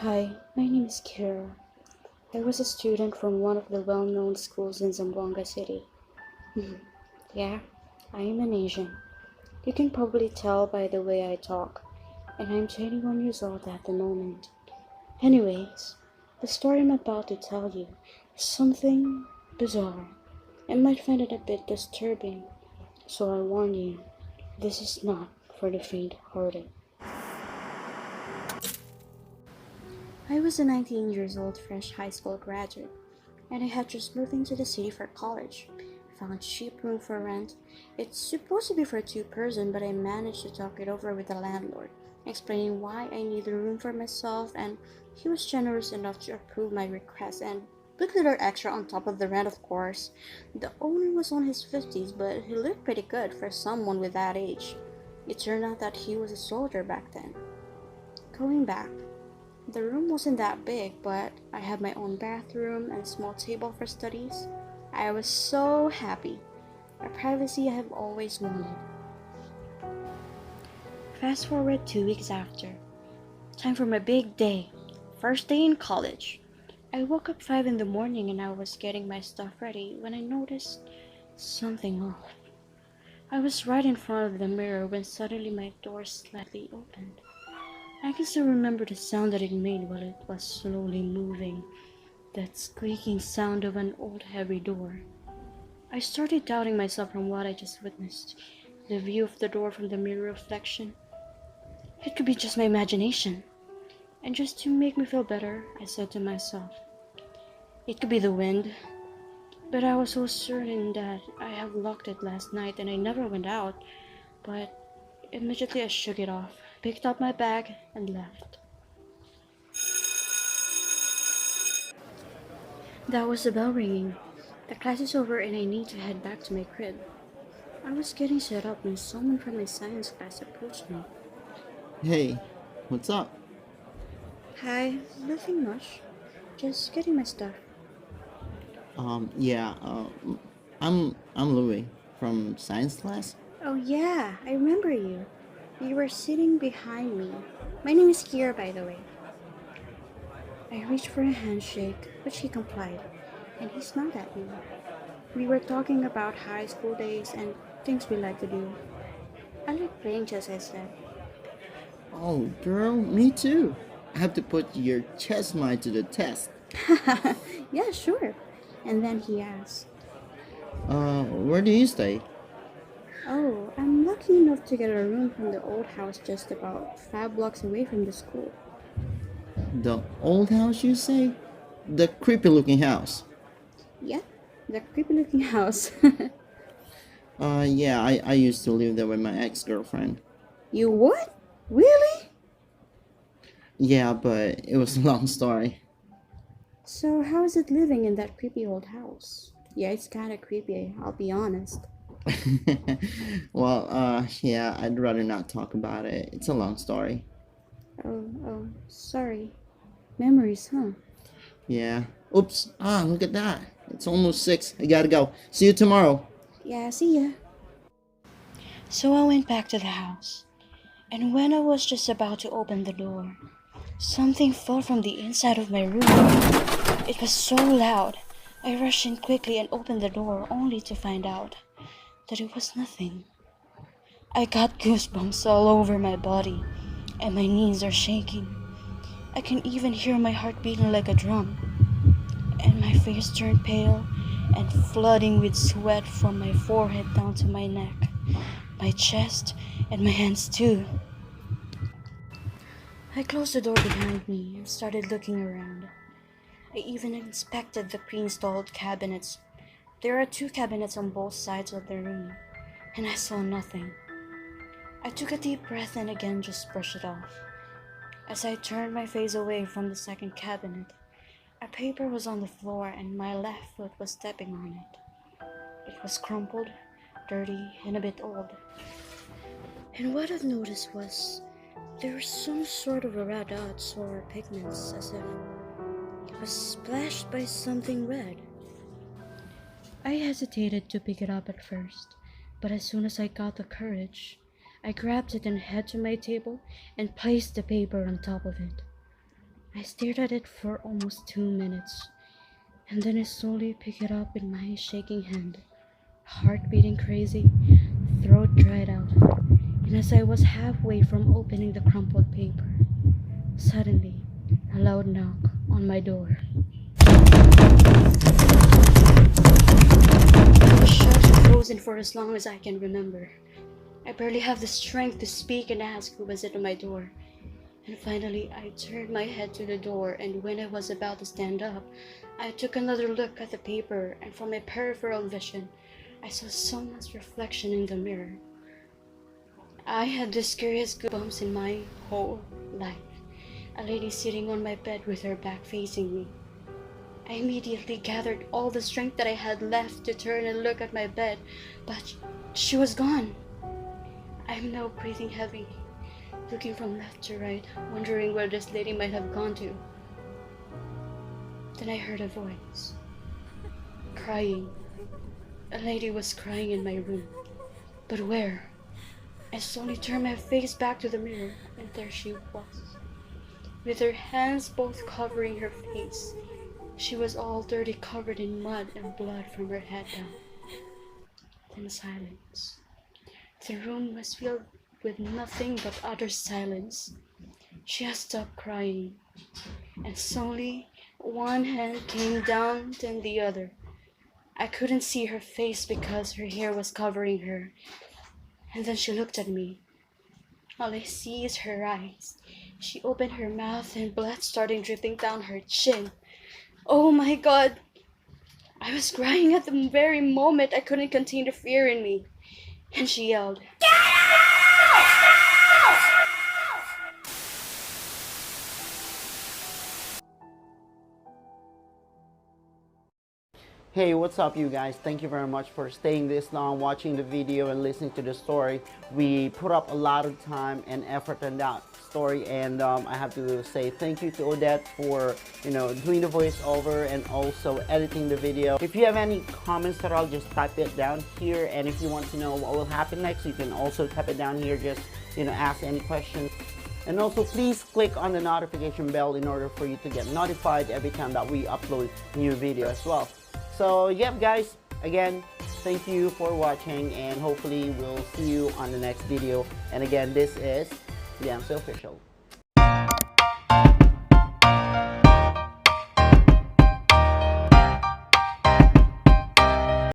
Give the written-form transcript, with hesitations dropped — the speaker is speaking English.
Hi, my name is Kira. I was a student from one of the well-known schools in Zamboanga City. Mhm. Yeah, I am an Asian. You can probably tell by the way I talk, and I'm 21 years old at the moment. Anyways, the story I'm about to tell you is something bizarre. I might find it a bit disturbing, so I warn you, this is not for the faint-hearted. I was a 19 years old fresh high school graduate, and I had just moved into the city for college. Found cheap room for rent. It's supposed to be for two-person, but I managed to talk it over with the landlord, explaining why I needed room for myself, and he was generous enough to approve my request and put little extra on top of the rent, of course. The owner was on his 50s, but he looked pretty good for someone with that age. It turned out that he was a soldier back then. Going back, the room wasn't that big, but I had my own bathroom and a small table for studies. I was so happy. A privacy I have always wanted. Fast forward 2 weeks after. Time for my big day. First day in college. I woke up 5 in the morning and I was getting my stuff ready when I noticed something off. I was right in front of the mirror when suddenly my door slightly opened. I can still remember the sound that it made while it was slowly moving. That squeaking sound of an old heavy door. I started doubting myself from what I just witnessed. The view of the door from the mirror reflection. It could be just my imagination. And just to make me feel better, I said to myself, it could be the wind. But I was so certain that I had locked it last night and I never went out. But immediately I shook it off, picked up my bag, and left. That was the bell ringing. The class is over and I need to head back to my crib. I was getting set up when someone from my science class approached me. Hey, what's up? Hi, nothing much. Just getting my stuff. Yeah, I'm Louis from science class. Oh yeah, I remember you. You were sitting behind me. My name is Kira, by the way. I reached for a handshake, but she complied, and he smiled at me. We were talking about high school days and things we like to do. I like playing chess, I said. Oh, girl, me too. I have to put your chest mind to the test. Yeah, sure. And then he asked, Where do you stay? oh, I'm lucky enough to get a room from the old house just about 5 blocks away from the school. The old house, you say? The creepy looking house. Yeah, the creepy looking house. Yeah, I used to live there with my ex girlfriend. You what? Really? Yeah, but it was a long story. So, how is it living in that creepy old house? Yeah, it's kinda creepy, I'll be honest. Well, yeah, I'd rather not talk about it. It's a long story. Oh, sorry. Memories, huh? Yeah. Oops. Look at that. It's almost 6. I gotta go. See you tomorrow. Yeah, see ya. So I went back to the house, and when I was just about to open the door, something fell from the inside of my room. It was so loud. I rushed in quickly and opened the door only to find out that it was nothing. I got goosebumps all over my body, and my knees are shaking. I can even hear my heart beating like a drum, and my face turned pale and flooding with sweat from my forehead down to my neck, my chest, and my hands too. I closed the door behind me and started looking around. I even inspected the pre-installed cabinets. There are two cabinets on both sides of the room, and I saw nothing. I took a deep breath and again just brushed it off. As I turned my face away from the second cabinet, a paper was on the floor and my left foot was stepping on it. It was crumpled, dirty, and a bit old. And what I've noticed was there was some sort of a red dots or pigments as if it was splashed by something red. I hesitated to pick it up at first, but as soon as I got the courage, I grabbed it and headed to my table and placed the paper on top of it. I stared at it for almost 2 minutes, and then I slowly picked it up in my shaking hand, heart beating crazy, throat dried out. And as I was halfway from opening the crumpled paper, suddenly a loud knock on my door. I was shocked and frozen for as long as I can remember. I barely have the strength to speak and ask who was at my door. And finally, I turned my head to the door, and when I was about to stand up, I took another look at the paper, and from my peripheral vision, I saw someone's reflection in the mirror. I had the scariest goosebumps in my whole life. A lady sitting on my bed with her back facing me. I immediately gathered all the strength that I had left to turn and look at my bed, but she was gone. I am now breathing heavy, looking from left to right, wondering where this lady might have gone to. Then I heard a voice, crying. A lady was crying in my room. But where? I slowly turned my face back to the mirror, and there she was, with her hands both covering her face. She was all dirty, covered in mud and blood from her head down. Then silence. The room was filled with nothing but utter silence. She had stopped crying, and slowly one hand came down, then the other. I couldn't see her face because her hair was covering her. And then she looked at me. All I see is her eyes. She opened her mouth and blood started dripping down her chin. Oh my God! I was crying at the very moment I couldn't contain the fear in me. And she yelled, Hey, what's up you guys? Thank you very much for staying this long, watching the video and listening to the story. We put up a lot of time and effort in that story, and I have to say thank you to Odette for doing the voiceover and also editing the video. If you have any comments at all, just type it down here, and if you want to know what will happen next, you can also type it down here. Just ask any questions. And also please click on the notification bell in order for you to get notified every time that we upload new video as well. So yeah guys, again, thank you for watching, and hopefully we'll see you on the next video. And again, this is Leamsi Official.